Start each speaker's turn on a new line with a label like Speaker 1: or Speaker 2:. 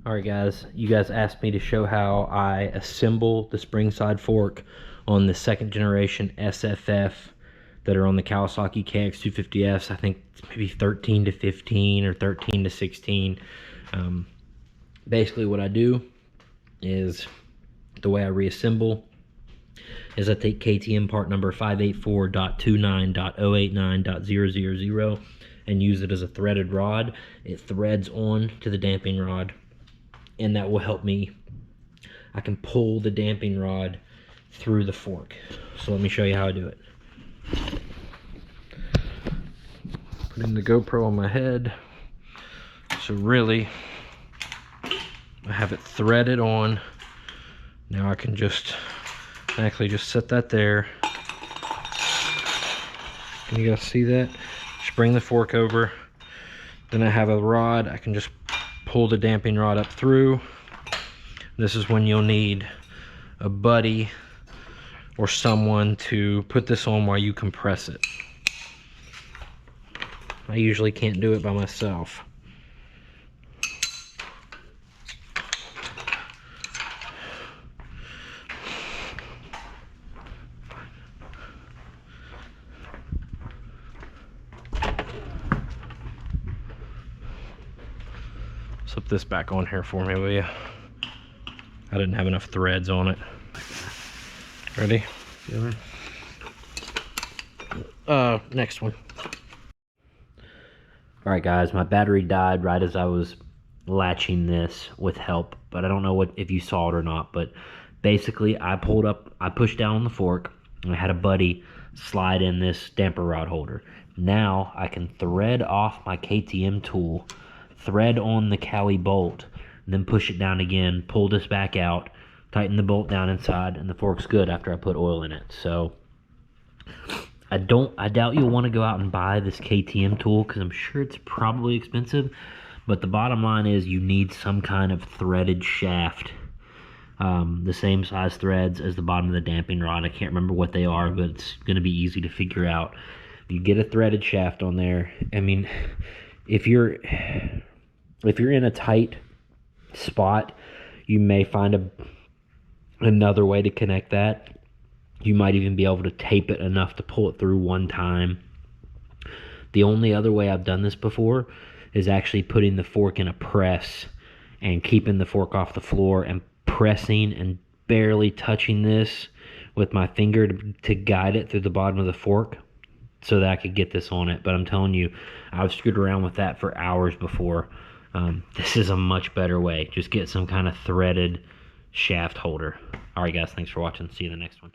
Speaker 1: Alright guys, you guys asked me to show how I assemble the spring side fork on the second generation SFF that are on the Kawasaki KX250Fs. I think it's maybe 13 to 15 or 13 to 16. Basically what I do is, the way I reassemble is I take KTM part number 584.29.089.000 and use it as a threaded rod. It threads on to the damping rod, and that will help me. I can pull the damping rod through the fork. So let me show you how I do it. Putting the GoPro on my head. So really, I have it threaded on. Now I can just actually just set that there. Can you guys see that? Just bring the fork over. Then I have a rod. I can just pull the damping rod up through. This is when you'll need a buddy or someone to put this on while you compress it. I usually can't do it by myself. Slip this back on here for me, will you? I didn't have enough threads on it. Ready? Next one. Alright guys, my battery died right as I was latching this with help, but I don't know if you saw it or not, but basically I pushed down on the fork, and I had a buddy slide in this damper rod holder. Now I can thread off my KTM tool, thread on the Cowie bolt, and then push it down again, pull this back out, tighten the bolt down inside, and the fork's good after I put oil in it. So I doubt you'll want to go out and buy this KTM tool, because I'm sure it's probably expensive, but the bottom line is you need some kind of threaded shaft, the same size threads as the bottom of the damping rod. I can't remember what they are, but it's going to be easy to figure out. You get a threaded shaft on there. I mean, if you're in a tight spot, you may find another way to connect that. You might even be able to tape it enough to pull it through one time. The only other way I've done this before is actually putting the fork in a press and keeping the fork off the floor and pressing and barely touching this with my finger to guide it through the bottom of the fork so that I could get this on it. But I'm telling you, I've screwed around with that for hours before. This is a much better way. Just get some kind of threaded shaft holder. Alright guys, thanks for watching. See you in the next one.